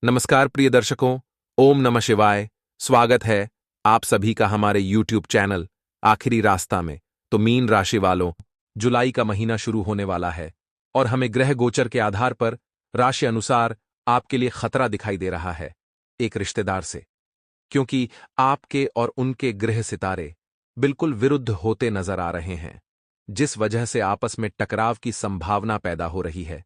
नमस्कार प्रिय दर्शकों, ओम नमः शिवाय। स्वागत है आप सभी का हमारे YouTube चैनल आखिरी रास्ता में। तो मीन राशि वालों, जुलाई का महीना शुरू होने वाला है और हमें ग्रह गोचर के आधार पर राशि अनुसार आपके लिए खतरा दिखाई दे रहा है एक रिश्तेदार से, क्योंकि आपके और उनके ग्रह सितारे बिल्कुल विरुद्ध होते नजर आ रहे हैं, जिस वजह से आपस में टकराव की संभावना पैदा हो रही है।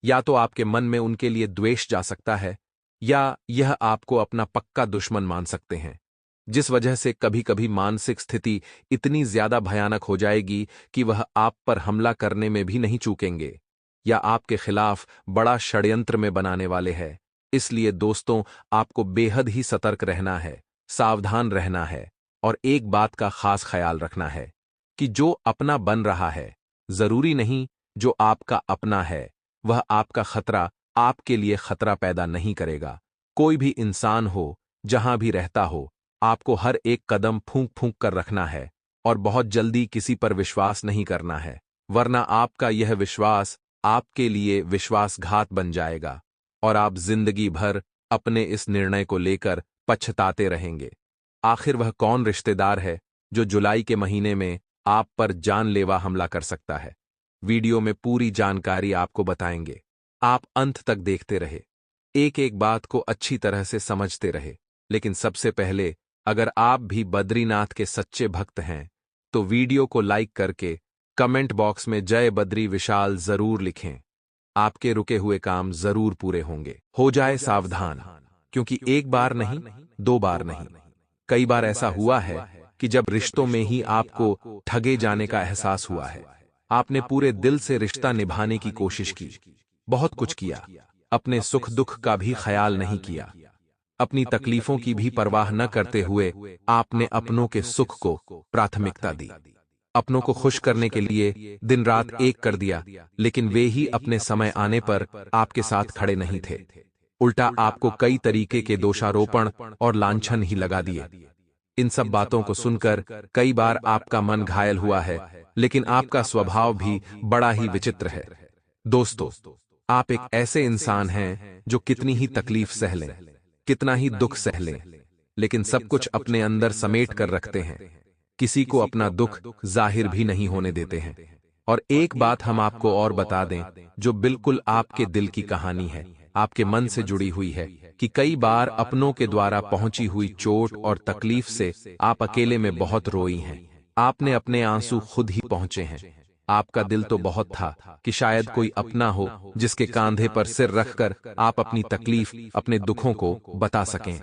या तो आपके मन में उनके लिए द्वेष जा सकता है, या यह आपको अपना पक्का दुश्मन मान सकते हैं, जिस वजह से कभी कभी मानसिक स्थिति इतनी ज्यादा भयानक हो जाएगी कि वह आप पर हमला करने में भी नहीं चूकेंगे या आपके खिलाफ बड़ा षड्यंत्र में बनाने वाले हैं। इसलिए दोस्तों, आपको बेहद ही सतर्क रहना है, सावधान रहना है और एक बात का खास ख्याल रखना है कि जो अपना बन रहा है, जरूरी नहीं जो आपका अपना है वह आपका खतरा आपके लिए खतरा पैदा नहीं करेगा। कोई भी इंसान हो, जहां भी रहता हो, आपको हर एक कदम फूंक फूंक कर रखना है और बहुत जल्दी किसी पर विश्वास नहीं करना है, वरना आपका यह विश्वास आपके लिए विश्वासघात बन जाएगा और आप जिंदगी भर अपने इस निर्णय को लेकर पछताते रहेंगे। आखिर वह कौन रिश्तेदार है जो जुलाई के महीने में आप पर जानलेवा हमला कर सकता है? वीडियो में पूरी जानकारी आपको बताएंगे। आप अंत तक देखते रहे, एक एक बात को अच्छी तरह से समझते रहे। लेकिन सबसे पहले, अगर आप भी बद्रीनाथ के सच्चे भक्त हैं तो वीडियो को लाइक करके कमेंट बॉक्स में जय बद्री विशाल जरूर लिखें। आपके रुके हुए काम जरूर पूरे होंगे। हो जाए सावधान, क्योंकि एक बार नहीं, दो बार नहीं, कई बार ऐसा हुआ है कि जब रिश्तों में ही आपको ठगे जाने का एहसास हुआ है। आपने पूरे दिल से रिश्ता निभाने की कोशिश की, बहुत कुछ किया, अपने सुख दुख का भी ख्याल नहीं किया, अपनी तकलीफों की भी परवाह न करते हुए आपने अपनों के सुख को प्राथमिकता दी। अपनों को खुश करने के लिए दिन रात एक कर दिया, लेकिन वे ही अपने समय आने पर आपके साथ खड़े नहीं थे। उल्टा आपको कई तरीके के दोषारोपण और लांछन ही लगा दिए। इन सब बातों को सुनकर कई बार आपका मन घायल हुआ है, लेकिन आपका स्वभाव भी बड़ा ही विचित्र है। दोस्तों, आप एक ऐसे इंसान हैं जो कितनी ही तकलीफ सह लें, कितना ही दुख सह लें, लेकिन सब कुछ अपने अंदर समेट कर रखते हैं, किसी को अपना दुख जाहिर भी नहीं होने देते हैं। और एक बात हम आपको और बता दें, जो बिल्कुल आपके दिल की कहानी है, आपके मन से जुड़ी हुई है, कि कई बार अपनों के द्वारा पहुंची हुई चोट और तकलीफ से आप अकेले में बहुत रोई हैं। आपने अपने आंसू खुद ही पहुंचे हैं। आपका दिल तो बहुत था कि शायद कोई अपना हो जिसके कांधे पर सिर रखकर आप अपनी तकलीफ, अपने दुखों को बता सकें,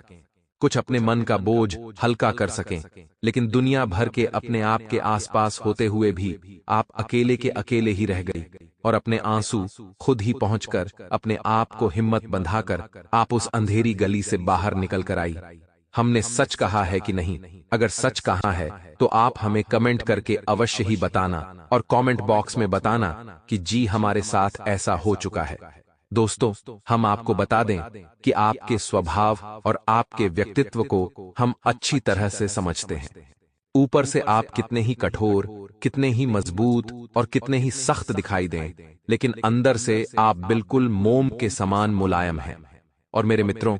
कुछ अपने मन का बोझ हल्का कर सकें। लेकिन दुनिया भर के अपने आप के आसपास होते हुए भी आप अकेले के अकेले ही रह गई और अपने आंसू खुद ही पहुंचकर अपने आप को हिम्मत बंधाकर आप उस अंधेरी गली से बाहर निकल कर आई। हमने सच कहा है कि नहीं? अगर सच कहा है तो आप हमें कमेंट करके अवश्य ही बताना और कमेंट बॉक्स में बताना कि जी हमारे साथ ऐसा हो चुका है। दोस्तों, हम आपको बता दें कि आपके स्वभाव और आपके व्यक्तित्व को हम अच्छी तरह से समझते हैं। ऊपर से आप कितने ही कठोर, कितने ही मजबूत और कितने ही सख्त दिखाई दें, लेकिन अंदर से आप बिल्कुल मोम के समान मुलायम हैं। और मेरे मित्रों,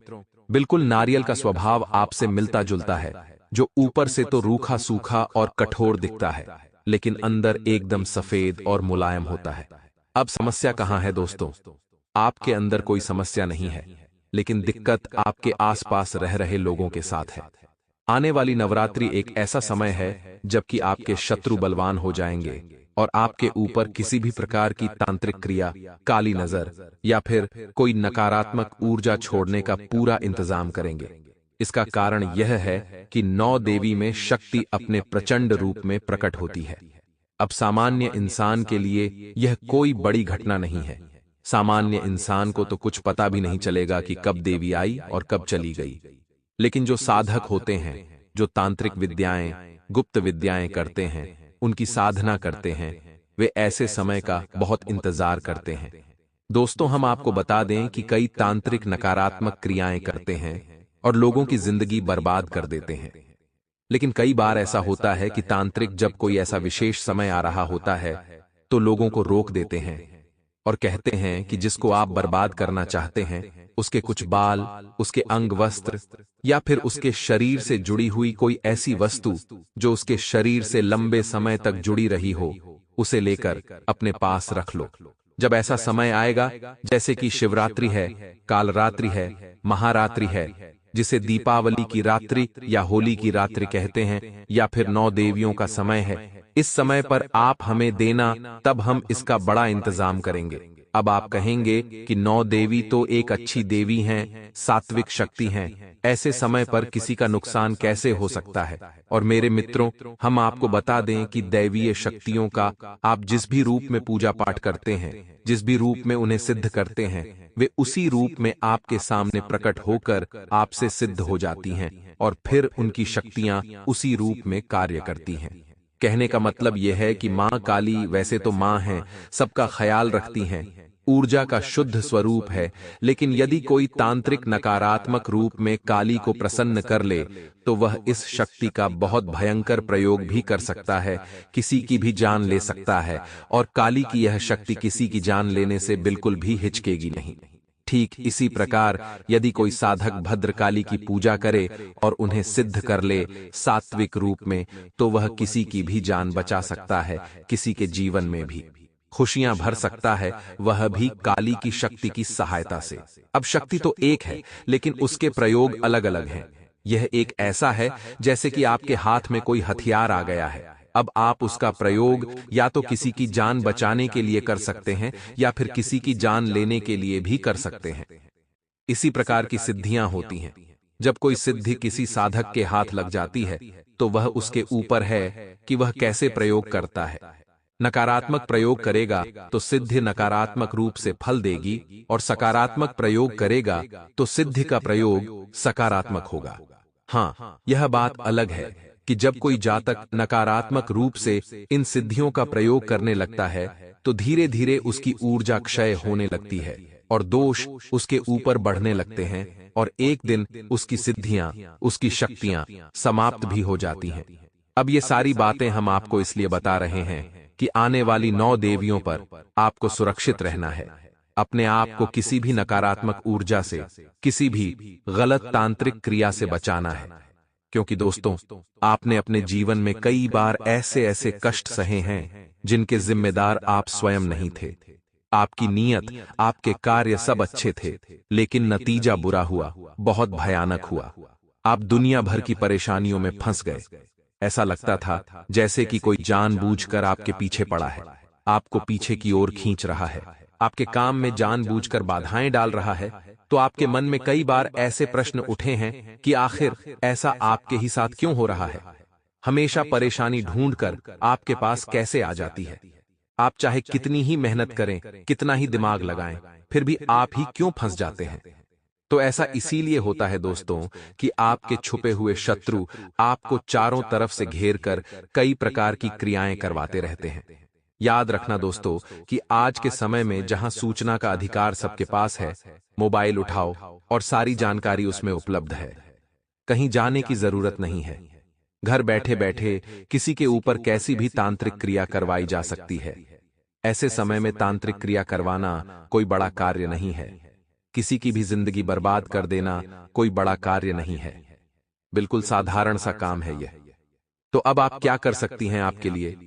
बिल्कुल नारियल का स्वभाव आपसे मिलता जुलता है, जो ऊपर से तो रूखा सूखा और कठोर दिखता है, लेकिन अंदर एकदम सफेद और मुलायम होता है। अब समस्या कहाँ है दोस्तों? आपके अंदर कोई समस्या नहीं है, लेकिन दिक्कत आपके आसपास रह रहे लोगों के साथ है। आने वाली नवरात्रि एक ऐसा समय है जबकि आपके शत्रु बलवान हो जाएंगे और आपके ऊपर किसी भी प्रकार की तांत्रिक क्रिया, काली नजर या फिर कोई नकारात्मक ऊर्जा छोड़ने का पूरा इंतजाम करेंगे। इसका कारण यह है कि 9 देवी में शक्ति अपने प्रचंड रूप में प्रकट होती है। अब सामान्य इंसान के लिए यह कोई बड़ी घटना नहीं है। सामान्य इंसान को तो कुछ पता भी नहीं चलेगा कि कब देवी आई और कब चली गई। लेकिन जो साधक होते हैं, जो तांत्रिक विद्याएं, गुप्त विद्याएं करते हैं, उनकी साधना करते हैं, वे ऐसे समय का बहुत इंतजार करते हैं। दोस्तों, हम आपको बता दें कि कई तांत्रिक नकारात्मक क्रियाएं करते हैं और लोगों की जिंदगी बर्बाद कर देते हैं। लेकिन कई बार ऐसा होता है कि तांत्रिक जब कोई ऐसा विशेष समय आ रहा होता है तो लोगों को रोक देते हैं, और कहते हैं कि जिसको आप बर्बाद करना चाहते हैं, उसके कुछ बाल, उसके अंग वस्त्र या फिर उसके शरीर से जुड़ी हुई कोई ऐसी वस्तु जो उसके शरीर से लंबे समय तक जुड़ी रही हो, उसे लेकर अपने पास रख लो। जब ऐसा समय आएगा, जैसे कि शिवरात्रि है, कालरात्रि है, महारात्रि है, जिसे दीपावली की रात्रि या होली की रात्रि कहते हैं, या फिर 9 देवियों का समय है, इस समय पर आप हमें देना, तब हम इसका बड़ा इंतजाम करेंगे। अब आप कहेंगे कि 9 देवी तो एक अच्छी देवी हैं, सात्विक शक्ति हैं, ऐसे समय पर किसी का नुकसान कैसे हो सकता है? और मेरे मित्रों, हम आपको बता दें कि दैवीय शक्तियों का आप जिस भी रूप में पूजा पाठ करते हैं, जिस भी रूप में उन्हें सिद्ध करते हैं, वे उसी रूप में आपके सामने प्रकट होकर आपसे सिद्ध हो जाती हैं और फिर उनकी शक्तियां उसी रूप में कार्य करती हैं। कहने का मतलब यह है कि मां काली वैसे तो मां हैं, सबका ख्याल रखती हैं, ऊर्जा का शुद्ध स्वरूप है, लेकिन यदि कोई तांत्रिक नकारात्मक रूप में काली को प्रसन्न कर ले, तो वह इस शक्ति का बहुत भयंकर प्रयोग भी कर सकता है, किसी की भी जान ले सकता है, और काली की यह शक्ति किसी की जान लेने से बिल्कुल भी हिचकेगी नहीं। ठीक इसी प्रकार यदि कोई साधक भद्रकाली की पूजा करे और उन्हें सिद्ध कर ले सात्विक रूप में, तो वह किसी की भी जान बचा सकता है, किसी के जीवन में भी खुशियां भर सकता है, वह भी काली की शक्ति की सहायता से। अब शक्ति तो एक है, लेकिन उसके प्रयोग अलग अलग हैं। यह एक ऐसा है जैसे कि आपके हाथ में कोई हथियार आ गया है। अब आप उसका प्रयोग या तो किसी की जान बचाने के लिए कर सकते हैं या फिर किसी की जान लेने के लिए भी कर सकते हैं। इसी प्रकार की सिद्धियां होती हैं। जब कोई सिद्धि किसी साधक के हाथ लग जाती है, तो वह उसके ऊपर है कि वह कैसे प्रयोग करता है। नकारात्मक प्रयोग करेगा तो सिद्धि नकारात्मक रूप से फल देगी, और सकारात्मक प्रयोग करेगा तो सिद्धि का प्रयोग सकारात्मक होगा। हाँ, यह बात अलग है कि जब कोई जातक नकारात्मक रूप से इन सिद्धियों का प्रयोग करने लगता है, तो धीरे धीरे उसकी ऊर्जा क्षय होने लगती है और दोष उसके ऊपर बढ़ने लगते हैं, और एक दिन उसकी सिद्धियां, उसकी शक्तियां समाप्त भी हो जाती हैं। अब ये सारी बातें हम आपको इसलिए बता रहे हैं कि आने वाली 9 देवियों पर आपको सुरक्षित रहना है। अपने आप को किसी भी नकारात्मक ऊर्जा से, किसी भी गलत तांत्रिक क्रिया से बचाना है, क्योंकि दोस्तों, आपने अपने जीवन में कई बार ऐसे ऐसे कष्ट सहे हैं जिनके जिम्मेदार आप स्वयं नहीं थे। आपकी नीयत, आपके कार्य सब अच्छे थे, लेकिन नतीजा बुरा हुआ, बहुत भयानक हुआ। आप दुनिया भर की परेशानियों में फंस गए। ऐसा लगता था जैसे कि कोई जानबूझकर आपके पीछे पड़ा है, आपको पीछे की ओर खींच रहा है, आपके काम में जानबूझकर बाधाएं डाल रहा है। तो आपके मन में कई बार ऐसे प्रश्न उठे हैं कि आखिर ऐसा आपके ही साथ क्यों हो रहा है? हमेशा परेशानी ढूंढकर आपके पास कैसे आ जाती है? आप चाहे कितनी ही मेहनत करें, कितना ही दिमाग लगाएं, फिर भी आप ही क्यों फंस जाते हैं? तो ऐसा इसीलिए होता है दोस्तों कि आपके छुपे हुए शत्रु आपको चारों तरफ से घेर कर कई प्रकार की क्रियाएं करवाते रहते हैं। याद रखना दोस्तों कि आज के समय में जहां सूचना का अधिकार सबके पास है, मोबाइल उठाओ और सारी जानकारी उसमें उपलब्ध है। कहीं जाने की जरूरत नहीं है। घर बैठे बैठे किसी के ऊपर कैसी भी तांत्रिक क्रिया करवाई जा सकती है। ऐसे समय में तांत्रिक क्रिया करवाना कोई बड़ा कार्य नहीं है। किसी की भी जिंदगी बर्बाद कर देना कोई बड़ा कार्य नहीं है। बिल्कुल साधारण सा काम है यह। तो अब आप क्या कर सकती हैं आपके लिए?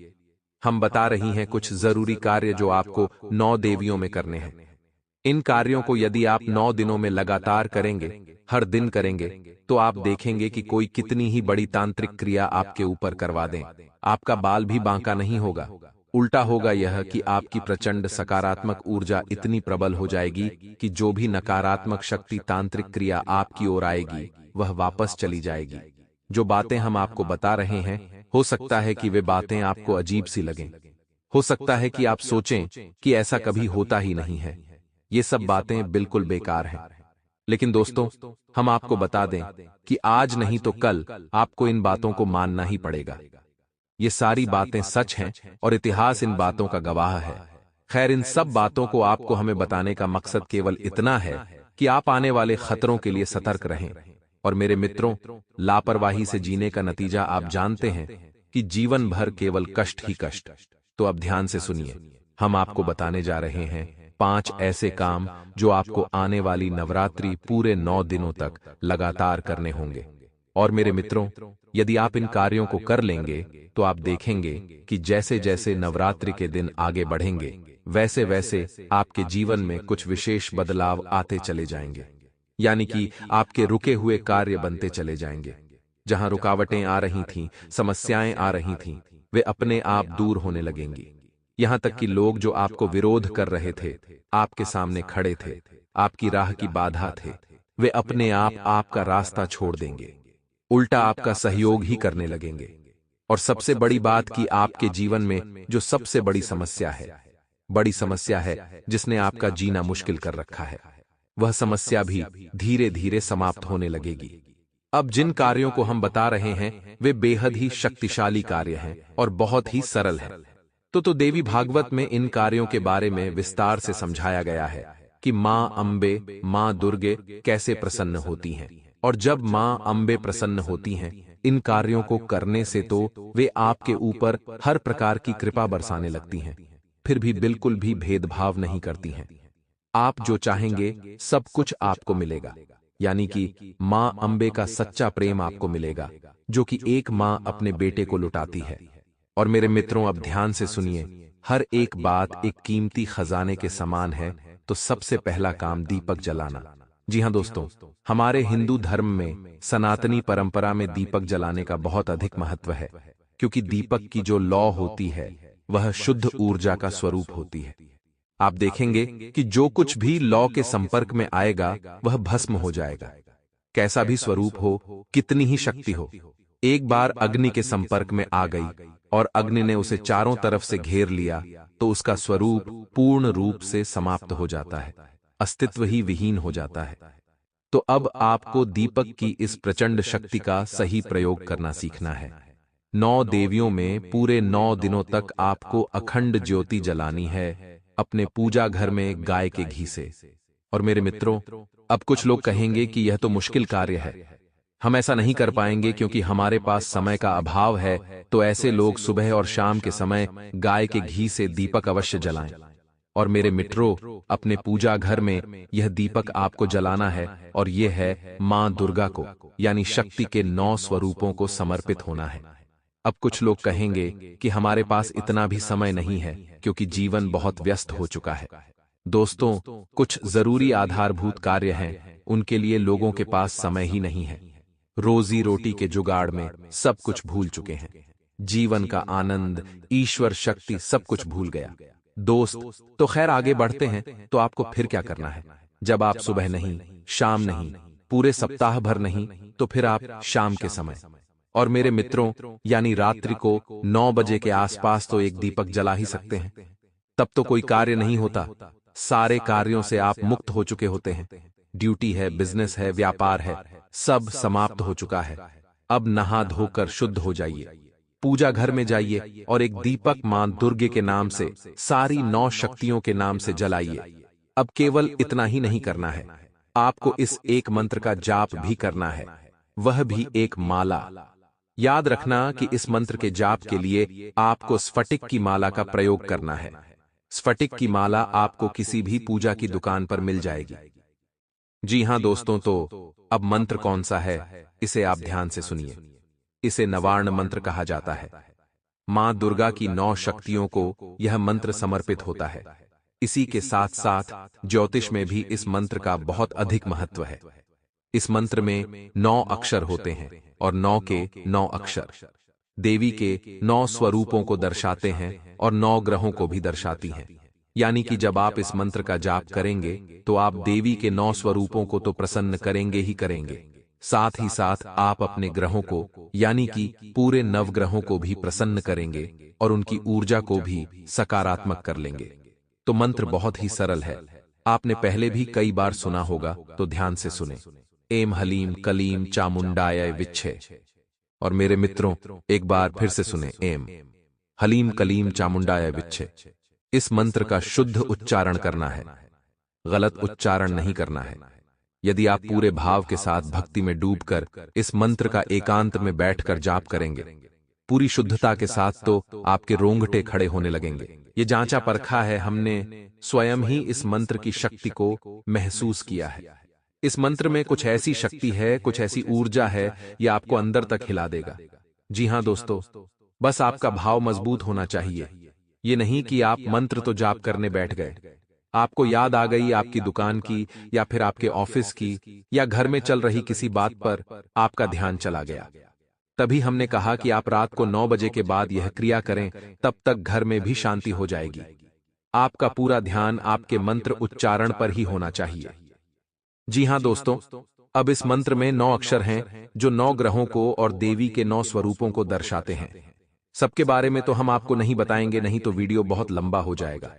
हम बता रही हैं कुछ जरूरी कार्य जो आपको 9 देवियों में करने हैं। इन कार्यों को यदि आप 9 दिनों में लगातार करेंगे, हर दिन करेंगे, तो आप देखेंगे कि कोई कितनी ही बड़ी तांत्रिक क्रिया आपके ऊपर करवा दें, आपका बाल भी बांका नहीं होगा। उल्टा होगा यह कि आपकी प्रचंड सकारात्मक ऊर्जा इतनी प्रबल हो जाएगी कि जो भी नकारात्मक शक्ति तांत्रिक क्रिया आपकी ओर आएगी, वह वापस चली जाएगी। जो बातें हम आपको बता रहे हैं, हो सकता है कि वे बातें आपको अजीब सी लगें। हो सकता है कि आप सोचें कि ऐसा कभी होता ही नहीं है। ये सब बातें बिल्कुल बेकार हैं। लेकिन दोस्तों, हम आपको बता दें कि आज नहीं तो कल आपको इन बातों को मानना ही पड़ेगा। ये सारी बातें सच हैं और इतिहास इन बातों का गवाह है। खैर, इन सब बातों को आपको हमें बताने का मकसद केवल इतना है कि आप आने वाले खतरों के लिए सतर्क रहें। और मेरे मित्रों, लापरवाही से जीने का नतीजा आप जानते हैं कि जीवन भर केवल कष्ट ही कष्ट। तो अब ध्यान से सुनिए, हम आपको बताने जा रहे हैं 5 ऐसे काम जो आपको आने वाली नवरात्रि पूरे 9 दिनों तक लगातार करने होंगे। और मेरे मित्रों, यदि आप इन कार्यों को कर लेंगे तो आप देखेंगे कि जैसे जैसे नवरात्रि के दिन आगे बढ़ेंगे वैसे वैसे आपके जीवन में कुछ विशेष बदलाव आते चले जाएंगे। यानी कि आपके रुके हुए कार्य बनते चले जाएंगे। जहां रुकावटें आ रही थीं, समस्याएं आ रही थीं, वे अपने आप दूर होने लगेंगी। यहां तक कि लोग जो आपको विरोध कर रहे थे, आपके सामने खड़े थे, आपकी राह की बाधा थे, वे अपने आप आपका रास्ता छोड़ देंगे, उल्टा आपका सहयोग ही करने लगेंगे। और सबसे बड़ी बात कि आपके जीवन में जो सबसे बड़ी समस्या है जिसने आपका जीना मुश्किल कर रखा है, वह समस्या भी धीरे धीरे समाप्त होने लगेगी। अब जिन कार्यों को हम बता रहे हैं वे बेहद ही शक्तिशाली कार्य हैं और बहुत ही सरल हैं। तो देवी भागवत में इन कार्यों के बारे में विस्तार से समझाया गया है कि मां अम्बे, मां दुर्गे कैसे प्रसन्न होती हैं। और जब मां अम्बे प्रसन्न होती हैं इन कार्यों को करने से तो वे आपके ऊपर हर प्रकार की कृपा बरसाने लगती हैं, फिर भी बिल्कुल भी भेदभाव नहीं करती हैं। आप जो चाहेंगे सब कुछ आपको मिलेगा। यानी कि मां अम्बे का सच्चा प्रेम आपको मिलेगा, जो कि एक मां अपने बेटे को लुटाती है। और मेरे मित्रों, अब ध्यान से सुनिए, हर एक बात एक कीमती खजाने के समान है। तो सबसे पहला काम दीपक जलाना। जी हां दोस्तों, हमारे हिंदू धर्म में सनातनी परंपरा में दीपक जलाने का बहुत अधिक महत्व है, क्योंकि दीपक की जो लौ होती है वह शुद्ध ऊर्जा का स्वरूप होती है। आप देखेंगे कि जो कुछ भी लौ के संपर्क में आएगा वह भस्म हो जाएगा। कैसा भी स्वरूप हो, कितनी ही शक्ति हो, एक बार अग्नि के संपर्क में आ गई और अग्नि ने उसे चारों तरफ से घेर लिया तो उसका स्वरूप पूर्ण रूप से समाप्त हो जाता है, अस्तित्व ही विहीन हो जाता है। तो अब आपको दीपक की इस प्रचंड शक्ति का सही प्रयोग करना सीखना है। 9 देवियों में पूरे 9 दिनों तक आपको अखंड ज्योति जलानी है, अपने पूजा घर में गाय के घी से। और मेरे मित्रों, अब कुछ लोग कहेंगे कि यह तो मुश्किल कार्य है, हम ऐसा नहीं कर पाएंगे क्योंकि हमारे पास समय का अभाव है। तो ऐसे लोग सुबह और शाम के समय गाय के घी से दीपक अवश्य जलाएं। और मेरे मित्रों, अपने पूजा घर में यह दीपक आपको जलाना है और यह है मां दुर्गा को, यानी शक्ति के 9 स्वरूपों को समर्पित होना है। अब कुछ लोग कहेंगे कि हमारे पास इतना भी समय नहीं है क्योंकि जीवन बहुत व्यस्त हो चुका है। दोस्तों, कुछ जरूरी आधारभूत कार्य हैं, उनके लिए लोगों के पास समय ही नहीं है। रोजी रोटी के जुगाड़ में सब कुछ भूल चुके हैं, जीवन का आनंद, ईश्वर शक्ति सब कुछ भूल गया। दोस्त, तो खैर आगे बढ़ते हैं। तो आपको फिर क्या करना है? जब आप सुबह नहीं, शाम नहीं, पूरे सप्ताह भर नहीं, तो फिर आप शाम के समय, और मेरे मित्रों यानी रात्रि को 9 बजे के आसपास तो एक दीपक जला ही सकते हैं। तब तो कोई कार्य नहीं होता, सारे कार्यों से आप मुक्त हो चुके होते हैं। ड्यूटी है, बिजनेस है, व्यापार है, सब समाप्त हो चुका है। अब नहा धोकर शुद्ध हो जाइए, पूजा घर में जाइए और एक दीपक मां दुर्गे के नाम से, सारी 9 शक्तियों के नाम से जलाइए। अब केवल इतना ही नहीं करना है, आपको इस एक मंत्र का जाप भी करना है, वह भी एक माला। याद रखना कि इस मंत्र के जाप के लिए आपको स्फटिक की माला का प्रयोग करना है। स्फटिक की माला आपको किसी भी पूजा की दुकान पर मिल जाएगी। जी हां दोस्तों, तो अब मंत्र कौन सा है, इसे आप ध्यान से सुनिए। इसे नवार्ण मंत्र कहा जाता है। मां दुर्गा की 9 शक्तियों को यह मंत्र समर्पित होता है। इसी के साथ साथ ज्योतिष में भी इस मंत्र का बहुत अधिक महत्व है। इस मंत्र में 9 अक्षर होते हैं और 9 के 9 अक्षर देवी के 9 स्वरूपों को दर्शाते हैं और 9 ग्रहों को भी दर्शाती हैं। यानी कि जब आप इस मंत्र का जाप करेंगे तो आप देवी के 9 स्वरूपों को तो प्रसन्न करेंगे ही करेंगे, साथ ही साथ आप अपने ग्रहों को यानी कि पूरे नवग्रहों को भी प्रसन्न करेंगे और उनकी ऊर्जा को भी सकारात्मक कर लेंगे। तो मंत्र बहुत ही सरल है, आपने पहले भी कई बार सुना होगा, तो ध्यान से सुने। एम हलीम कलीम चामुंडाय विच्छे। और मेरे मित्रों, एक बार फिर से सुने, एम हलीम कलीम चामुंडाय विच्छे। इस मंत्र का शुद्ध उच्चारण करना है, गलत उच्चारण नहीं करना है। यदि आप पूरे भाव के साथ भक्ति में डूबकर इस मंत्र का एकांत में बैठकर जाप करेंगे पूरी शुद्धता के साथ तो आपके रोंगटे खड़े होने लगेंगे। ये जांचा परखा है हमने, स्वयं ही इस मंत्र की शक्ति को महसूस किया है। इस मंत्र में कुछ ऐसी शक्ति है, कुछ ऐसी ऊर्जा है, ये आपको अंदर तक हिला देगा। जी हां दोस्तों, बस आपका भाव मजबूत होना चाहिए। ये नहीं कि आप मंत्र तो जाप करने बैठ गए, आपको याद आ गई आपकी दुकान की या फिर आपके ऑफिस की या घर में चल रही किसी बात पर आपका ध्यान चला गया। तभी हमने कहा कि आप रात को 9 बजे के बाद यह क्रिया करें, तब तक घर में भी शांति हो जाएगी। आपका पूरा ध्यान आपके मंत्र उच्चारण पर ही होना चाहिए। जी हां दोस्तों, अब इस मंत्र में 9 अक्षर हैं जो 9 ग्रहों को और देवी के 9 स्वरूपों को दर्शाते हैं। सबके बारे में तो हम आपको नहीं बताएंगे, नहीं तो वीडियो बहुत लंबा हो जाएगा।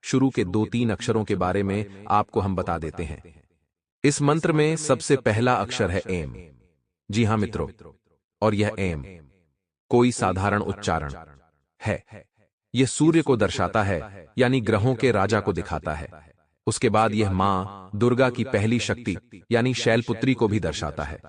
शुरू के 2-3 अक्षरों के बारे में आपको हम बता देते हैं। इस मंत्र में सबसे पहला अक्षर है एम। जी हां मित्रों, और यह एम कोई साधारण उच्चारण है। यह सूर्य को दर्शाता है, यानी ग्रहों के राजा को दिखाता है। उसके बाद यह मां दुर्गा की पहली शक्ति यानी शैलपुत्री को भी दर्शाता है।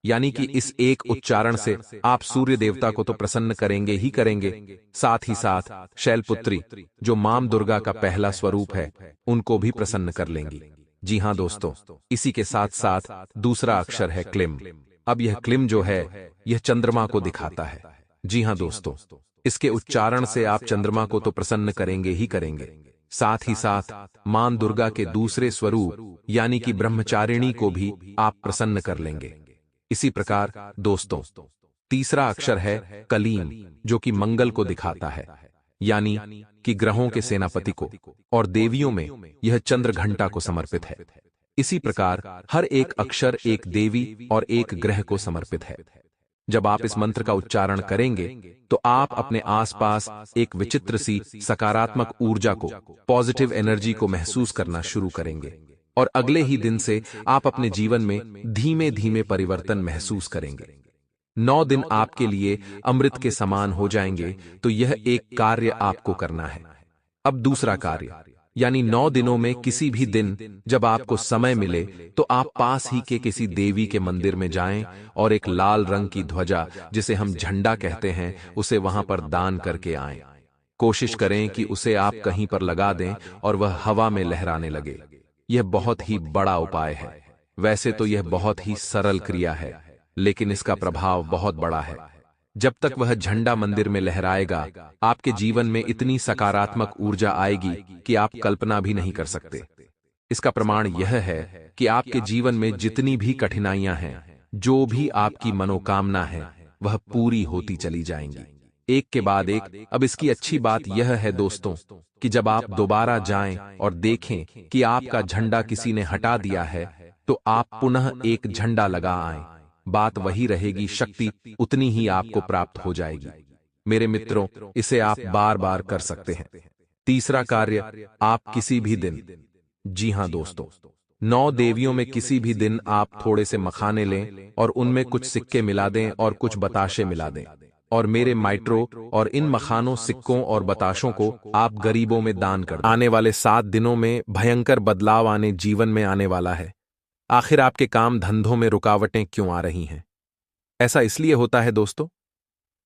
यानी कि इस एक उच्चारण से आप सूर्य देवता को तो प्रसन्न करेंगे ही करेंगे, साथ ही साथ शैलपुत्री जो मां दुर्गा का पहला स्वरूप है, उनको भी प्रसन्न कर लेंगी। जी हां दोस्तों, इसी के साथ साथ दूसरा अक्षर है क्लिम। अब यह क्लिम जो है, यह चंद्रमा को दिखाता है। जी हां दोस्तों, इसके उच्चारण से आप चंद्रमा को तो प्रसन्न करेंगे ही करेंगे, साथ ही साथ मां दुर्गा के दूसरे स्वरूप यानी कि ब्रह्मचारिणी को भी आप प्रसन्न कर लेंगे। इसी प्रकार दोस्तों, तीसरा अक्षर है कलीम, जो कि मंगल को दिखाता है, यानी कि ग्रहों के सेनापति को, और देवियों में यह चंद्र घंटा को समर्पित है। इसी प्रकार हर एक अक्षर एक देवी और एक ग्रह को समर्पित है। जब आप इस मंत्र का उच्चारण करेंगे तो आप अपने आसपास एक विचित्र सी सकारात्मक ऊर्जा को, पॉजिटिव एनर्जी को महसूस करना शुरू करेंगे, और अगले ही दिन से आप अपने जीवन में धीमे धीमे परिवर्तन महसूस करेंगे। 9 दिन आपके लिए अमृत के समान हो जाएंगे। तो यह एक कार्य आपको करना है। अब दूसरा कार्य, यानी 9 दिनों में किसी भी दिन जब आपको समय मिले तो आप पास ही के किसी देवी के मंदिर में जाएं और एक लाल रंग की ध्वजा, जिसे हम झंडा कहते हैं, उसे वहां पर दान करके आएं। कोशिश करें कि उसे आप कहीं पर लगा दें और वह हवा में लहराने लगे। यह बहुत ही बड़ा उपाय है। वैसे तो यह बहुत ही सरल क्रिया है, लेकिन इसका प्रभाव बहुत बड़ा है। जब तक वह झंडा मंदिर में लहराएगा, आपके जीवन में इतनी सकारात्मक ऊर्जा आएगी कि आप कल्पना भी नहीं कर सकते। इसका प्रमाण यह है कि आपके जीवन में जितनी भी कठिनाइयां हैं, जो भी आपकी मनोकामना है, वह पूरी होती चली जाएंगी, एक के बाद एक। अब इसकी अच्छी बात यह है दोस्तों कि जब आप दोबारा जाएं और देखें कि आपका झंडा किसी ने हटा दिया है, तो आप पुनः एक झंडा लगा आएं। बात वही रहेगी, शक्ति उतनी ही आपको प्राप्त हो जाएगी। मेरे मित्रों, इसे आप बार बार कर सकते हैं। तीसरा कार्य, आप किसी भी दिन, जी हां दोस्तों, 9 देवियों में किसी भी दिन आप थोड़े से मखाने लें और उनमें कुछ सिक्के मिला दें और कुछ बताशे मिला दें, और मेरे माइट्रो और इन मखानों, सिक्कों और बताशों को आप गरीबों में दान कर दें। आने वाले 7 दिनों में भयंकर बदलाव आने जीवन में आने वाला है। आखिर आपके काम धंधों में रुकावटें क्यों आ रही हैं? ऐसा इसलिए होता है दोस्तों,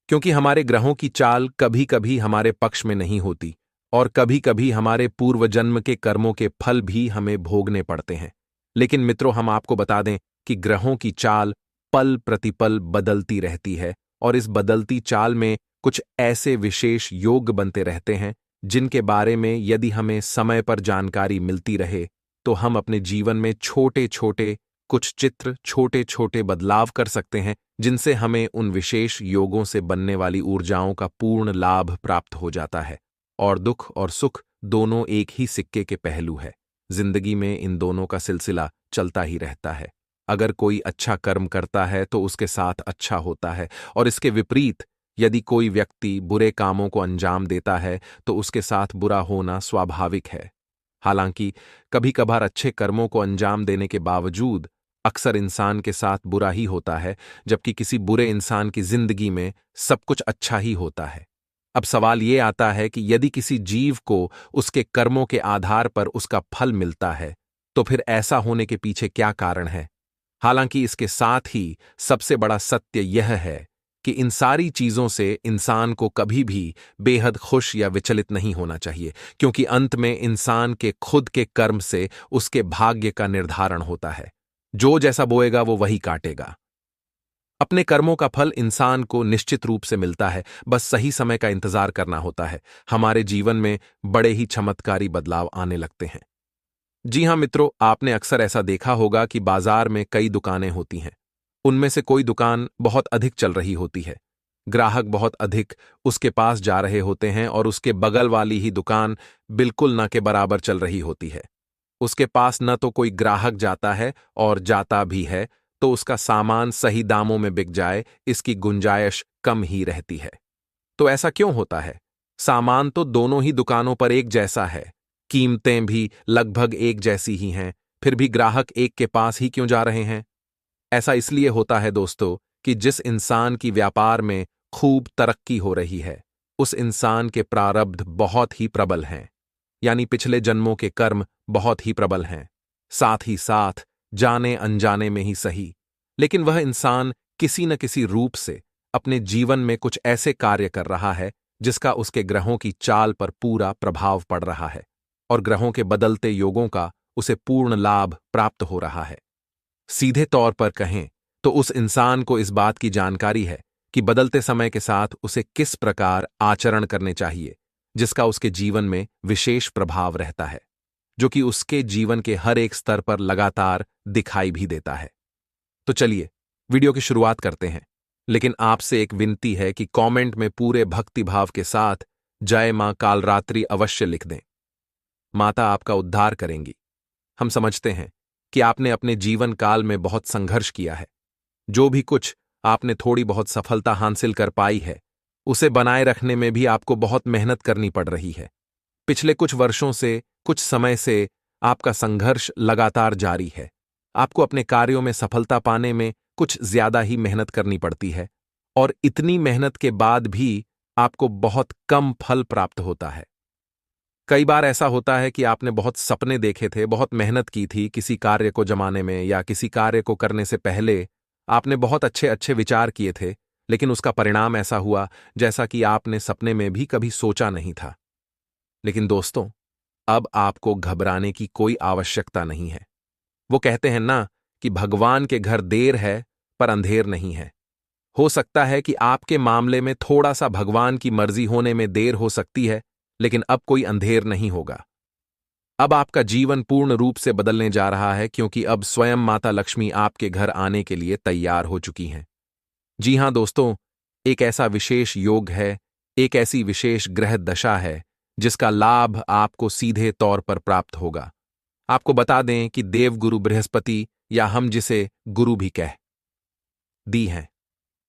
क्योंकि हमारे ग्रहों की चाल कभी कभी हमारे पक्ष में नहीं होती, और कभी कभी हमारे पूर्व जन्म के कर्मों के फल भी हमें भोगने पड़ते हैं। लेकिन मित्रों, हम आपको बता दें कि ग्रहों की चाल पल प्रतिपल बदलती रहती है, और इस बदलती चाल में कुछ ऐसे विशेष योग बनते रहते हैं जिनके बारे में यदि हमें समय पर जानकारी मिलती रहे तो हम अपने जीवन में छोटे छोटे कुछ चित्र, छोटे छोटे बदलाव कर सकते हैं, जिनसे हमें उन विशेष योगों से बनने वाली ऊर्जाओं का पूर्ण लाभ प्राप्त हो जाता है। और दुख और सुख दोनों एक ही सिक्के के पहलू है। जिंदगी में इन दोनों का सिलसिला चलता ही रहता है। अगर कोई अच्छा कर्म करता है तो उसके साथ अच्छा होता है, और इसके विपरीत यदि कोई व्यक्ति बुरे कामों को अंजाम देता है तो उसके साथ बुरा होना स्वाभाविक है। हालांकि कभी कभार अच्छे कर्मों को अंजाम देने के बावजूद अक्सर इंसान के साथ बुरा ही होता है, जबकि किसी बुरे इंसान की जिंदगी में सब कुछ अच्छा ही होता है। अब सवाल ये आता है कि यदि किसी जीव को उसके कर्मों के आधार पर उसका फल मिलता है, तो फिर ऐसा होने के पीछे क्या कारण है? हालांकि इसके साथ ही सबसे बड़ा सत्य यह है कि इन सारी चीजों से इंसान को कभी भी बेहद खुश या विचलित नहीं होना चाहिए, क्योंकि अंत में इंसान के खुद के कर्म से उसके भाग्य का निर्धारण होता है। जो जैसा बोएगा वो वही काटेगा। अपने कर्मों का फल इंसान को निश्चित रूप से मिलता है, बस सही समय का इंतजार करना होता है। हमारे जीवन में बड़े ही चमत्कारी बदलाव आने लगते हैं। जी हां मित्रों, आपने अक्सर ऐसा देखा होगा कि बाजार में कई दुकानें होती हैं। उनमें से कोई दुकान बहुत अधिक चल रही होती है। ग्राहक बहुत अधिक उसके पास जा रहे होते हैं और उसके बगल वाली ही दुकान बिल्कुल न के बराबर चल रही होती है। उसके पास न तो कोई ग्राहक जाता है और जाता भी है तो उसका सामान सही दामों में बिक जाए, इसकी गुंजाइश कम ही रहती है। तो ऐसा क्यों होता है? सामान तो दोनों ही दुकानों पर एक जैसा है, कीमतें भी लगभग एक जैसी ही हैं, फिर भी ग्राहक एक के पास ही क्यों जा रहे हैं? ऐसा इसलिए होता है दोस्तों कि जिस इंसान की व्यापार में खूब तरक्की हो रही है, उस इंसान के प्रारब्ध बहुत ही प्रबल हैं, यानी पिछले जन्मों के कर्म बहुत ही प्रबल हैं। साथ ही साथ जाने अनजाने में ही सही, लेकिन वह इंसान किसी न किसी रूप से अपने जीवन में कुछ ऐसे कार्य कर रहा है जिसका उसके ग्रहों की चाल पर पूरा प्रभाव पड़ रहा है और ग्रहों के बदलते योगों का उसे पूर्ण लाभ प्राप्त हो रहा है। सीधे तौर पर कहें तो उस इंसान को इस बात की जानकारी है कि बदलते समय के साथ उसे किस प्रकार आचरण करने चाहिए, जिसका उसके जीवन में विशेष प्रभाव रहता है, जो कि उसके जीवन के हर एक स्तर पर लगातार दिखाई भी देता है। तो चलिए वीडियो की शुरुआत करते हैं, लेकिन आपसे एक विनती है कि कमेंट में पूरे भक्तिभाव के साथ जय मां कालरात्रि अवश्य लिख दें। माता आपका उद्धार करेंगी। हम समझते हैं कि आपने अपने जीवन काल में बहुत संघर्ष किया है। जो भी कुछ आपने थोड़ी बहुत सफलता हासिल कर पाई है, उसे बनाए रखने में भी आपको बहुत मेहनत करनी पड़ रही है। पिछले कुछ वर्षों से, कुछ समय से आपका संघर्ष लगातार जारी है। आपको अपने कार्यों में सफलता पाने में कुछ ज्यादा ही मेहनत करनी पड़ती है और इतनी मेहनत के बाद भी आपको बहुत कम फल प्राप्त होता है। कई बार ऐसा होता है कि आपने बहुत सपने देखे थे, बहुत मेहनत की थी किसी कार्य को जमाने में या किसी कार्य को करने से पहले आपने बहुत अच्छे अच्छे विचार किए थे, लेकिन उसका परिणाम ऐसा हुआ जैसा कि आपने सपने में भी कभी सोचा नहीं था। लेकिन दोस्तों, अब आपको घबराने की कोई आवश्यकता नहीं है। वो कहते हैं ना कि भगवान के घर देर है पर अंधेर नहीं है। हो सकता है कि आपके मामले में थोड़ा सा भगवान की मर्जी होने में देर हो सकती है, लेकिन अब कोई अंधेर नहीं होगा। अब आपका जीवन पूर्ण रूप से बदलने जा रहा है, क्योंकि अब स्वयं माता लक्ष्मी आपके घर आने के लिए तैयार हो चुकी हैं। जी हां दोस्तों, एक ऐसा विशेष योग है, एक ऐसी विशेष ग्रह दशा है जिसका लाभ आपको सीधे तौर पर प्राप्त होगा। आपको बता दें कि देवगुरु बृहस्पति, या हम जिसे गुरु भी कह दी हैं,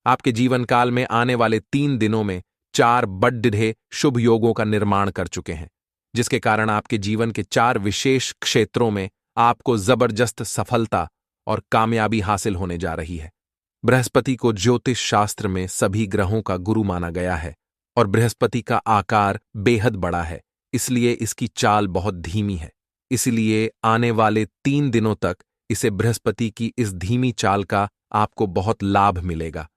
आपके जीवन काल में आने वाले 3 दिनों में 4 बड्ढे शुभ योगों का निर्माण कर चुके हैं, जिसके कारण आपके जीवन के 4 विशेष क्षेत्रों में आपको जबरदस्त सफलता और कामयाबी हासिल होने जा रही है। बृहस्पति को ज्योतिष शास्त्र में सभी ग्रहों का गुरु माना गया है और बृहस्पति का आकार बेहद बड़ा है, इसलिए इसकी चाल बहुत धीमी है। इसलिए आने वाले 3 दिनों तक इसे बृहस्पति की इस धीमी चाल का आपको बहुत लाभ मिलेगा।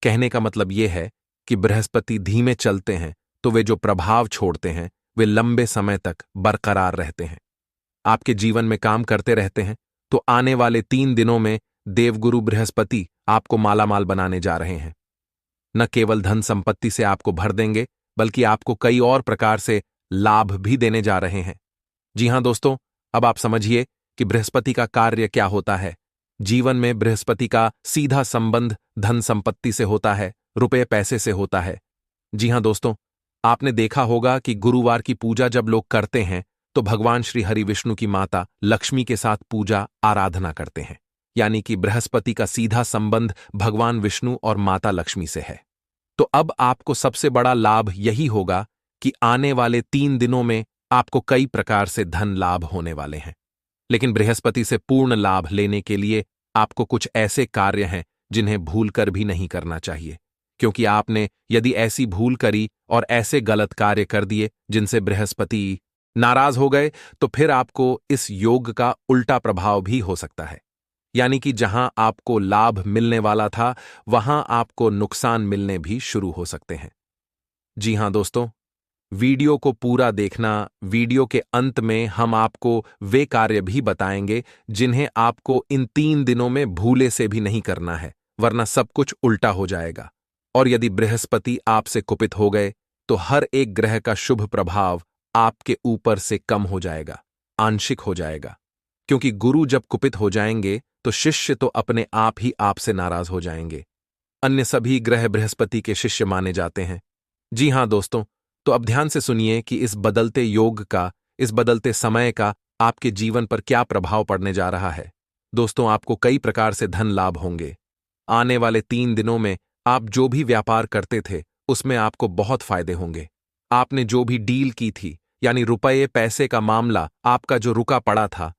कहने का मतलब यह है कि बृहस्पति धीमे चलते हैं तो वे जो प्रभाव छोड़ते हैं वे लंबे समय तक बरकरार रहते हैं। आपके जीवन में काम करते रहते हैं, तो आने वाले 3 दिनों में देवगुरु बृहस्पति आपको मालामाल बनाने जा रहे हैं। न केवल धन संपत्ति से आपको भर देंगे, बल्कि आपको कई और प्रकार से लाभ भी देने जा रहे हैं। जी हां दोस्तों, अब आप समझिए कि बृहस्पति का कार्य क्या होता है। जीवन में बृहस्पति का सीधा संबंध धन संपत्ति से होता है, रुपए पैसे से होता है। जी हां दोस्तों, आपने देखा होगा कि गुरुवार की पूजा जब लोग करते हैं तो भगवान श्री हरि विष्णु की माता लक्ष्मी के साथ पूजा आराधना करते हैं, यानी कि बृहस्पति का सीधा संबंध भगवान विष्णु और माता लक्ष्मी से है। तो अब आपको सबसे बड़ा लाभ यही होगा कि आने वाले 3 दिनों में आपको कई प्रकार से धन लाभ होने वाले हैं। लेकिन बृहस्पति से पूर्ण लाभ लेने के लिए आपको कुछ ऐसे कार्य हैं जिन्हें भूलकर भी नहीं करना चाहिए, क्योंकि आपने यदि ऐसी भूल करी और ऐसे गलत कार्य कर दिए जिनसे बृहस्पति नाराज हो गए, तो फिर आपको इस योग का उल्टा प्रभाव भी हो सकता है। यानी कि जहां आपको लाभ मिलने वाला था, वहां आपको नुकसान मिलने भी शुरू हो सकते हैं। जी हां दोस्तों, वीडियो को पूरा देखना। वीडियो के अंत में हम आपको वे कार्य भी बताएंगे जिन्हें आपको इन 3 दिनों में भूले से भी नहीं करना है, वरना सब कुछ उल्टा हो जाएगा। और यदि बृहस्पति आपसे कुपित हो गए, तो हर एक ग्रह का शुभ प्रभाव आपके ऊपर से कम हो जाएगा, आंशिक हो जाएगा। क्योंकि गुरु जब कुपित हो जाएंगे, तो शिष्य तो अपने आप ही आपसे नाराज हो जाएंगे। अन्य सभी ग्रह बृहस्पति के शिष्य माने जाते हैं। जी हां दोस्तों, तो अब ध्यान से सुनिए कि इस बदलते योग का, इस बदलते समय का आपके जीवन पर क्या प्रभाव पड़ने जा रहा है। दोस्तों, आपको कई प्रकार से धन लाभ होंगे। आने वाले 3 दिनों में आप जो भी व्यापार करते थे, उसमें आपको बहुत फायदे होंगे। आपने जो भी डील की थी, यानी रुपये पैसे का मामला आपका जो रुका पड़ा था,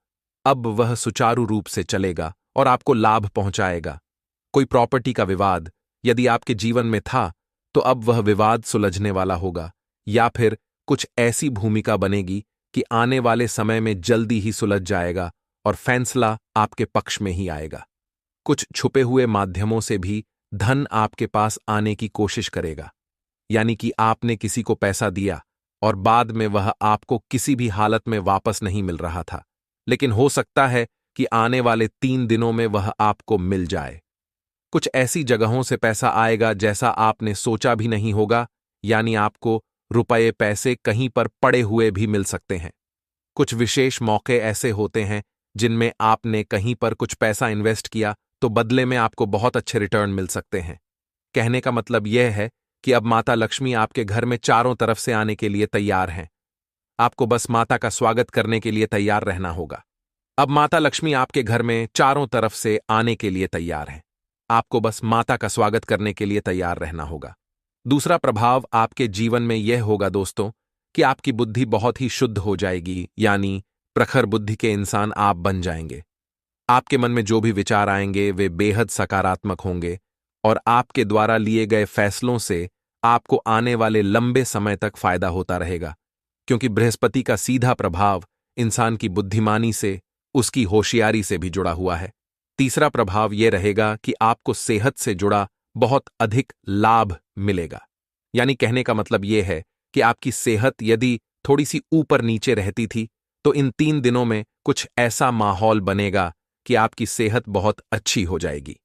अब वह सुचारू रूप से चलेगा और आपको लाभ पहुंचाएगा। कोई प्रॉपर्टी का विवाद यदि आपके जीवन में था, तो अब वह विवाद सुलझने वाला होगा, या फिर कुछ ऐसी भूमिका बनेगी कि आने वाले समय में जल्दी ही सुलझ जाएगा और फैसला आपके पक्ष में ही आएगा। कुछ छुपे हुए माध्यमों से भी धन आपके पास आने की कोशिश करेगा, यानी कि आपने किसी को पैसा दिया और बाद में वह आपको किसी भी हालत में वापस नहीं मिल रहा था, लेकिन हो सकता है कि आने वाले 3 दिनों में वह आपको मिल जाए। कुछ ऐसी जगहों से पैसा आएगा जैसा आपने सोचा भी नहीं होगा, यानी आपको रुपये पैसे कहीं पर पड़े हुए भी मिल सकते हैं। कुछ विशेष मौके ऐसे होते हैं जिनमें आपने कहीं पर कुछ पैसा इन्वेस्ट किया, तो बदले में आपको बहुत अच्छे रिटर्न मिल सकते हैं। कहने का मतलब यह है कि अब माता लक्ष्मी आपके घर में चारों तरफ से आने के लिए तैयार हैं। आपको बस माता का स्वागत करने के लिए तैयार रहना होगा। अब माता लक्ष्मी आपके घर में चारों तरफ से आने के लिए तैयार हैं। आपको बस माता का स्वागत करने के लिए तैयार रहना होगा। दूसरा प्रभाव आपके जीवन में यह होगा दोस्तों कि आपकी बुद्धि बहुत ही शुद्ध हो जाएगी, यानी प्रखर बुद्धि के इंसान आप बन जाएंगे। आपके मन में जो भी विचार आएंगे वे बेहद सकारात्मक होंगे और आपके द्वारा लिए गए फैसलों से आपको आने वाले लंबे समय तक फायदा होता रहेगा, क्योंकि बृहस्पति का सीधा प्रभाव इंसान की बुद्धिमानी से, उसकी होशियारी से भी जुड़ा हुआ है। तीसरा प्रभाव यह रहेगा कि आपको सेहत से जुड़ा बहुत अधिक लाभ मिलेगा। यानी कहने का मतलब यह है कि आपकी सेहत यदि थोड़ी सी ऊपर नीचे रहती थी, तो इन 3 दिनों में कुछ ऐसा माहौल बनेगा कि आपकी सेहत बहुत अच्छी हो जाएगी।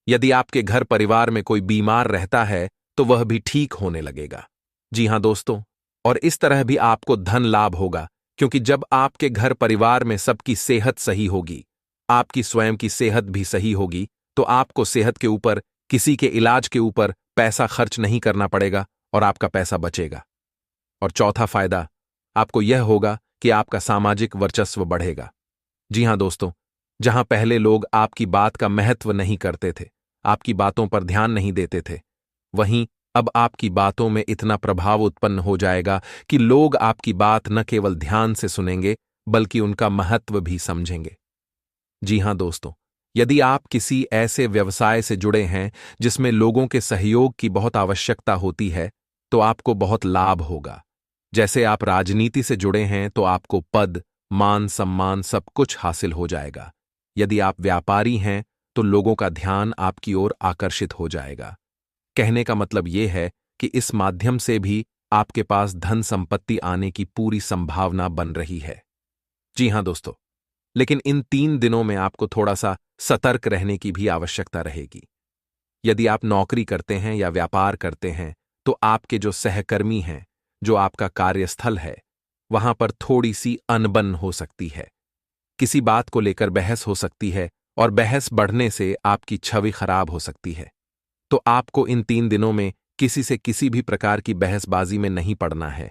यदि आपके घर परिवार में कोई बीमार रहता है, तो वह भी ठीक होने लगेगा। जी हां दोस्तों, और इस तरह भी आपको धन लाभ होगा, क्योंकि जब आपके घर परिवार में सबकी सेहत सही होगी, आपकी स्वयं की सेहत भी सही होगी, तो आपको सेहत के ऊपर, किसी के इलाज के ऊपर पैसा खर्च नहीं करना पड़ेगा और आपका पैसा बचेगा। और चौथा फायदा आपको यह होगा कि आपका सामाजिक वर्चस्व बढ़ेगा। जी हां दोस्तों, जहां पहले लोग आपकी बात का महत्व नहीं करते थे, आपकी बातों पर ध्यान नहीं देते थे, वहीं अब आपकी बातों में इतना प्रभाव उत्पन्न हो जाएगा कि लोग आपकी बात न केवल ध्यान से सुनेंगे, बल्कि उनका महत्व भी समझेंगे। जी हां दोस्तों, यदि आप किसी ऐसे व्यवसाय से जुड़े हैं जिसमें लोगों के सहयोग की बहुत आवश्यकता होती है, तो आपको बहुत लाभ होगा। जैसे आप राजनीति से जुड़े हैं, तो आपको पद, मान सम्मान सब कुछ हासिल हो जाएगा। यदि आप व्यापारी हैं, तो लोगों का ध्यान आपकी ओर आकर्षित हो जाएगा। कहने का मतलब यह है कि इस माध्यम से भी आपके पास धन संपत्ति आने की पूरी संभावना बन रही है। जी हां दोस्तों, लेकिन इन 3 दिनों में आपको थोड़ा सा सतर्क रहने की भी आवश्यकता रहेगी। यदि आप नौकरी करते हैं या व्यापार करते हैं, तो आपके जो सहकर्मी हैं, जो आपका कार्यस्थल है, वहां पर थोड़ी सी अनबन हो सकती है। किसी बात को लेकर बहस हो सकती है और बहस बढ़ने से आपकी छवि खराब हो सकती है। तो आपको इन 3 दिनों में किसी से किसी भी प्रकार की बहसबाजी में नहीं पड़ना है।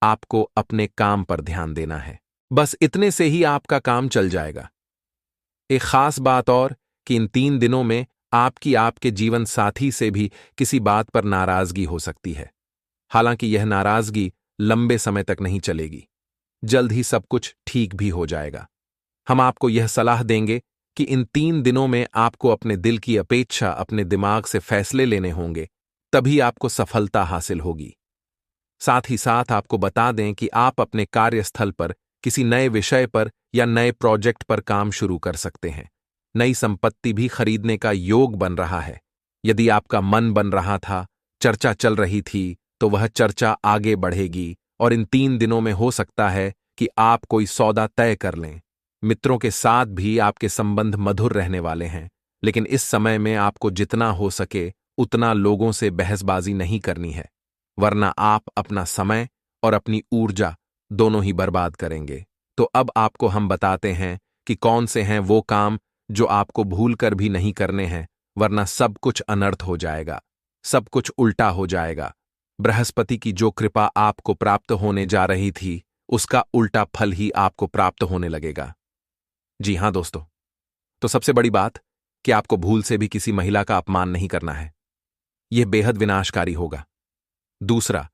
आपको अपने काम पर ध्यान देना है। बस इतने से ही आपका काम चल जाएगा। एक खास बात और कि इन 3 दिनों में आपकी आपके जीवन साथी से भी किसी बात पर नाराजगी हो सकती है। हालांकि यह नाराजगी लंबे समय तक नहीं चलेगी। जल्द ही सब कुछ ठीक भी हो जाएगा। हम आपको यह सलाह देंगे कि इन 3 दिनों में आपको अपने दिल की अपेक्षा अपने दिमाग से फैसले लेने होंगे, तभी आपको सफलता हासिल होगी। साथ ही साथ आपको बता दें कि आप अपने कार्यस्थल पर किसी नए विषय पर या नए प्रोजेक्ट पर काम शुरू कर सकते हैं। नई संपत्ति भी खरीदने का योग बन रहा है। यदि आपका मन बन रहा था, चर्चा चल रही थी, तो वह चर्चा आगे बढ़ेगी और इन 3 दिनों में हो सकता है कि आप कोई सौदा तय कर लें। मित्रों के साथ भी आपके संबंध मधुर रहने वाले हैं, लेकिन इस समय में आपको जितना हो सके उतना लोगों से बहसबाजी नहीं करनी है, वरना आप अपना समय और अपनी ऊर्जा दोनों ही बर्बाद करेंगे। तो अब आपको हम बताते हैं कि कौन से हैं वो काम जो आपको भूलकर भी नहीं करने हैं, वरना सब कुछ अनर्थ हो जाएगा, सब कुछ उल्टा हो जाएगा। बृहस्पति की जो कृपा आपको प्राप्त होने जा रही थी, उसका उल्टा फल ही आपको प्राप्त होने लगेगा। जी हां दोस्तों, तो सबसे बड़ी बात कि आपको भूल से भी किसी महिला का अपमान नहीं करना है, यह बेहद विनाशकारी होगा। दूसरा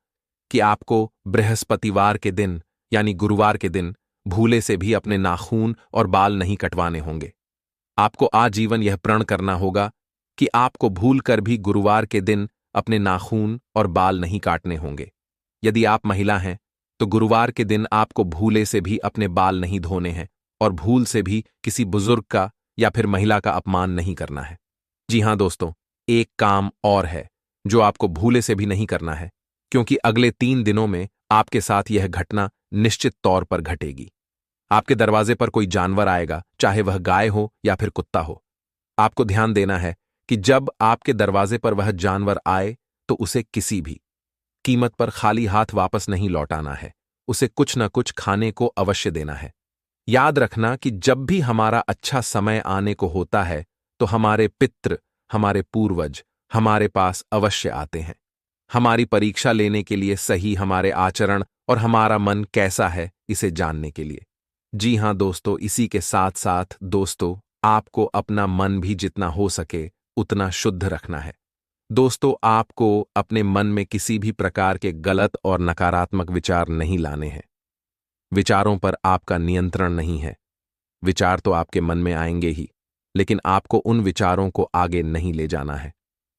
कि आपको बृहस्पतिवार के दिन यानी गुरुवार के दिन भूले से भी अपने नाखून और बाल नहीं कटवाने होंगे। आपको आजीवन यह प्रण करना होगा कि आपको भूल कर भी गुरुवार के दिन अपने नाखून और बाल नहीं काटने होंगे। यदि आप महिला हैं तो गुरुवार के दिन आपको भूले से भी अपने बाल नहीं धोने हैं और भूल से भी किसी बुजुर्ग का या फिर महिला का अपमान नहीं करना है। जी हां दोस्तों, एक काम और है जो आपको भूले से भी नहीं करना है, क्योंकि अगले 3 दिनों में आपके साथ यह घटना निश्चित तौर पर घटेगी। आपके दरवाजे पर कोई जानवर आएगा, चाहे वह गाय हो या फिर कुत्ता हो। आपको ध्यान देना है कि जब आपके दरवाजे पर वह जानवर आए तो उसे किसी भी कीमत पर खाली हाथ वापस नहीं लौटाना है, उसे कुछ न कुछ खाने को अवश्य देना है। याद रखना कि जब भी हमारा अच्छा समय आने को होता है तो हमारे पितृ, हमारे पूर्वज हमारे पास अवश्य आते हैं, हमारी परीक्षा लेने के लिए, सही हमारे आचरण और हमारा मन कैसा है इसे जानने के लिए। जी हां दोस्तों, इसी के साथ साथ दोस्तों, आपको अपना मन भी जितना हो सके उतना शुद्ध रखना है। दोस्तों, आपको अपने मन में किसी भी प्रकार के गलत और नकारात्मक विचार नहीं लाने हैं। विचारों पर आपका नियंत्रण नहीं है। विचार तो आपके मन में आएंगे ही, लेकिन आपको उन विचारों को आगे नहीं ले जाना है।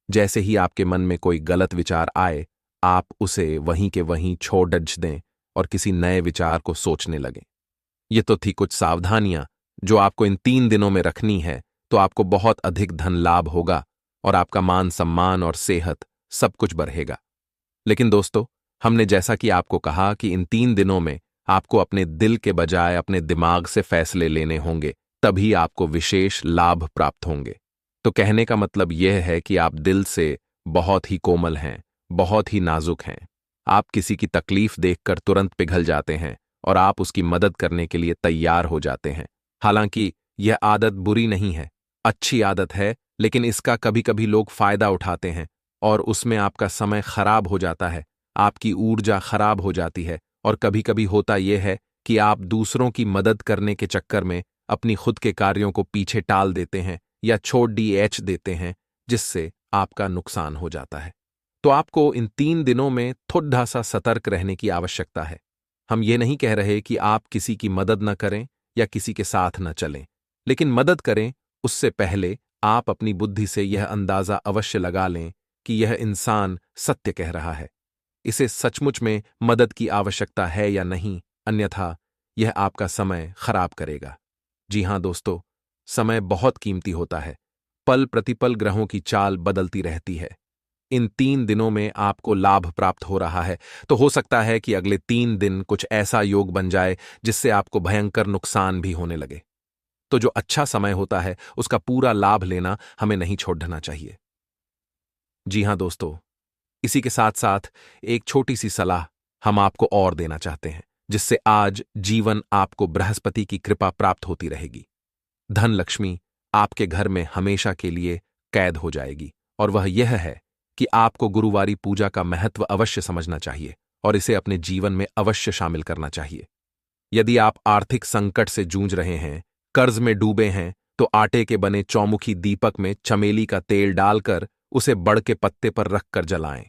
जैसे ही आपके मन में कोई गलत विचार आए, आप उसे वहीं के वहीं छोड़ दें और किसी नए विचार को सोचने लगें। ये तो थी कुछ सावधानियां जो आपको इन 3 दिनों में रखनी है, तो आपको बहुत अधिक धन लाभ होगा और आपका मान सम्मान और सेहत सब कुछ बढ़ेगा। लेकिन दोस्तों, हमने जैसा कि आपको कहा कि इन 3 दिनों में आपको अपने दिल के बजाय अपने दिमाग से फैसले लेने होंगे, तभी आपको विशेष लाभ प्राप्त होंगे। तो कहने का मतलब यह है कि आप दिल से बहुत ही कोमल हैं, बहुत ही नाजुक हैं। आप किसी की तकलीफ देखकर तुरंत पिघल जाते हैं और आप उसकी मदद करने के लिए तैयार हो जाते हैं। हालांकि यह आदत बुरी नहीं है, अच्छी आदत है, लेकिन इसका कभी कभी लोग फायदा उठाते हैं और उसमें आपका समय खराब हो जाता है, आपकी ऊर्जा खराब हो जाती है और कभी कभी होता यह है कि आप दूसरों की मदद करने के चक्कर में अपनी खुद के कार्यों को पीछे टाल देते हैं या छोड़ देते हैं, जिससे आपका नुकसान हो जाता है। तो आपको इन 3 दिनों में थोड़ा सा सतर्क रहने की आवश्यकता है। हम ये नहीं कह रहे कि आप किसी की मदद न करें या किसी के साथ न चलें, लेकिन मदद करें उससे पहले आप अपनी बुद्धि से यह अंदाजा अवश्य लगा लें कि यह इंसान सत्य कह रहा है, इसे सचमुच में मदद की आवश्यकता है या नहीं, अन्यथा यह आपका समय खराब करेगा। जी हां दोस्तों, समय बहुत कीमती होता है, पल प्रतिपल ग्रहों की चाल बदलती रहती है। इन 3 दिनों में आपको लाभ प्राप्त हो रहा है, तो हो सकता है कि अगले 3 दिन कुछ ऐसा योग बन जाए जिससे आपको भयंकर नुकसान भी होने लगे। तो जो अच्छा समय होता है उसका पूरा लाभ लेना हमें नहीं छोड़ना चाहिए। जी हां दोस्तों, इसी के साथ साथ एक छोटी सी सलाह हम आपको और देना चाहते हैं, जिससे आज जीवन आपको बृहस्पति की कृपा प्राप्त होती रहेगी। धन लक्ष्मी आपके घर में हमेशा के लिए कैद हो जाएगी, और वह यह है कि आपको गुरुवारी पूजा का महत्व अवश्य समझना चाहिए और इसे अपने जीवन में अवश्य शामिल करना चाहिए। यदि आप आर्थिक संकट से जूझ रहे हैं, कर्ज में डूबे हैं, तो आटे के बने चौमुखी दीपक में चमेली का तेल डालकर उसे बड़ के पत्ते पर रखकर जलाएं।